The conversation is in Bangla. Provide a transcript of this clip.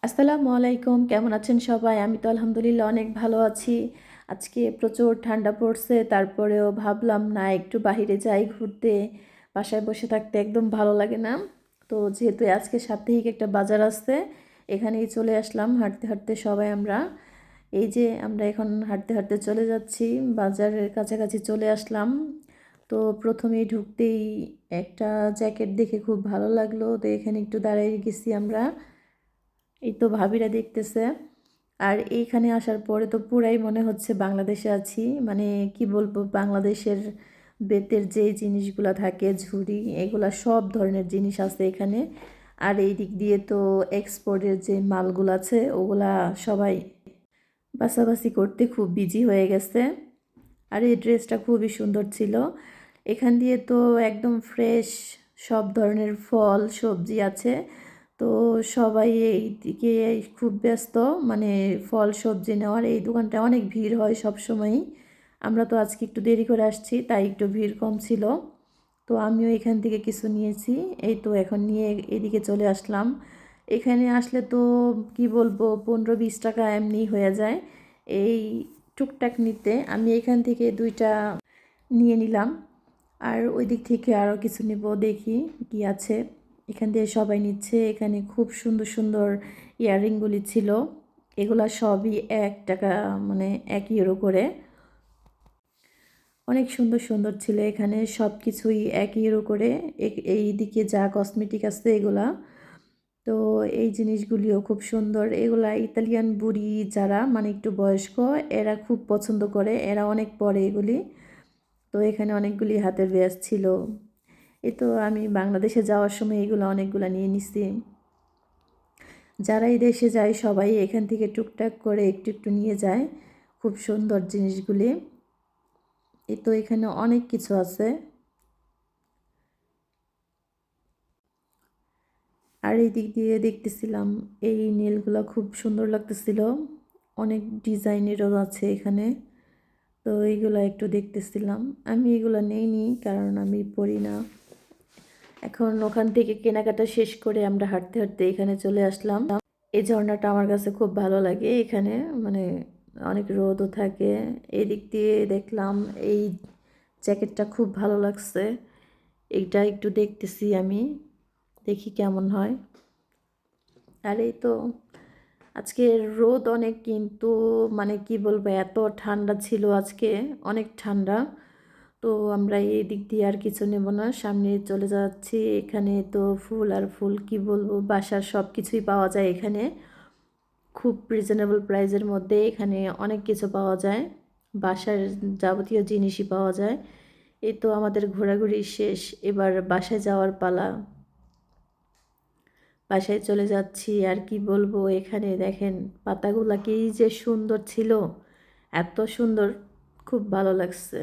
আসসালামু আলাইকুম, কেমন আছেন সবাই? আমি তো আলহামদুলিল্লাহ অনেক ভালো আছি। আজকে প্রচুর ঠান্ডা পড়ছে, তারপরেও ভাবলাম না একটু বাহিরে যাই ঘুরতে। বাসায় বসে থাকতে একদম ভালো লাগে না। তো যেহেতু আজকে সাপ্তাহিক একটা বাজার আসছে, এখানেই চলে আসলাম হাঁটতে হাঁটতে সবাই আমরা। এই যে আমরা এখন হাঁটতে হাঁটতে চলে যাচ্ছি, বাজারের কাছাকাছি চলে আসলাম। তো প্রথমেই ঢুকতেই একটা জ্যাকেট দেখে খুব ভালো লাগলো, তো এখানে একটু দাঁড়িয়ে গেছি আমরা। এই তো ভাবিরা দেখতেছে। আর এইখানে আসার পরে তো পুরাই মনে হচ্ছে বাংলাদেশে আছি। মানে কি বলবো, বাংলাদেশের বেতের যে জিনিসগুলা থাকে, ঝুড়ি, এগুলা সব ধরনের জিনিস আছে এখানে। আর এই দিক দিয়ে তো এক্সপোর্টের যে মালগুলো আছে ওগুলা সবাই বাছাবাছি করতে খুব বিজি হয়ে গেছে। আর এই ড্রেসটা খুবই সুন্দর ছিল। এখান দিয়ে তো একদম ফ্রেশ সব ধরনের ফল সবজি আছে। তো সবাই এই দিকে খুব ব্যস্ত, মানে ফল সবজি নেওয়ার। এই দোকানটা অনেক ভিড় হয় সব সময়ই। আমরা তো আজকে একটু দেরি করে আসছি, তাই একটু ভিড় কম ছিল। তো আমিও এখান থেকে কিছু নিয়েছি। এই তো এখন নিয়ে এদিকে চলে আসলাম। এখানে আসলে তো কি বলবো, 15-20 টাকা এমনি হয়ে যায় এই টুকটাক নিতে। আমি এখান থেকে দুইটা নিয়ে নিলাম। আর ওই দিক থেকে আরও কিছু নেব, দেখি কি আছে। এখান দিয়ে সবাই নিচ্ছে। এখানে খুব সুন্দর সুন্দর ইয়াররিংগুলি ছিল। এগুলা সবই 1 টাকা, মানে 1 ইউরো করে। অনেক সুন্দর সুন্দর ছিল এখানে, সব কিছুই 1 ইউরো করে। এই দিকে যা কসমেটিক আছে এগুলা, তো এই জিনিসগুলিও খুব সুন্দর। এগুলা ইতালিয়ান বুড়ি যারা, মানে একটু বয়স্ক, এরা খুব পছন্দ করে, এরা অনেক পরে এগুলি। তো এখানে অনেকগুলি হাতের ব্যাগ ছিল। এই তো আমি বাংলাদেশে যাওয়ার সময় এগুলো অনেকগুলো নিয়ে নিছি। যারা এই দেশে যায় সবাই এখান থেকে টুকটাক করে একটু একটু নিয়ে যায় খুব সুন্দর জিনিসগুলি। এই তো এখানে অনেক কিছু আছে। আর এই দিক দিয়ে দেখতেছিলাম এই নীলগুলো খুব সুন্দর লাগতেছিল। অনেক ডিজাইনেরও আছে এখানে। তো এইগুলো একটু দেখতেছিলাম। আমি এগুলো নেইনি, কারণ আমি পরি না। এখন ওখান থেকে কেনাকাটা শেষ করে আমরা হাঁটতে হাঁটতে এখানে চলে আসলাম। এই ঝর্ণাটা আমার কাছে খুব ভালো লাগে এখানে, মানে অনেক রোদও থাকে। এদিক দিয়ে দেখলাম এই জ্যাকেটটা খুব ভালো লাগছে। এইটা একটু দেখতেছি আমি, দেখি কেমন হয়। আর এই তো আজকে রোদ অনেক, কিন্তু মানে কি বলবো, এত ঠান্ডা ছিল আজকে, অনেক ঠান্ডা। তো আমরা এই দিক দিয়ে আর কিছু নেব না, সামনে চলে যাচ্ছি। এখানে তো ফুল আর ফুল, কি বলবো, বাসার সব কিছুই পাওয়া যায় এখানে খুব রিজনেবল প্রাইসের মধ্যে। এখানে অনেক কিছু পাওয়া যায়, বাসার যাবতীয় জিনিসই পাওয়া যায়। এই তো আমাদের ঘোরাঘুরি শেষ, এবার বাসায় যাওয়ার পালা। বাসায় চলে যাচ্ছি। আর কি বলবো, এখানে দেখেন পাতাগুলা কি যে সুন্দর ছিল, এত সুন্দর, খুব ভালো লাগছে।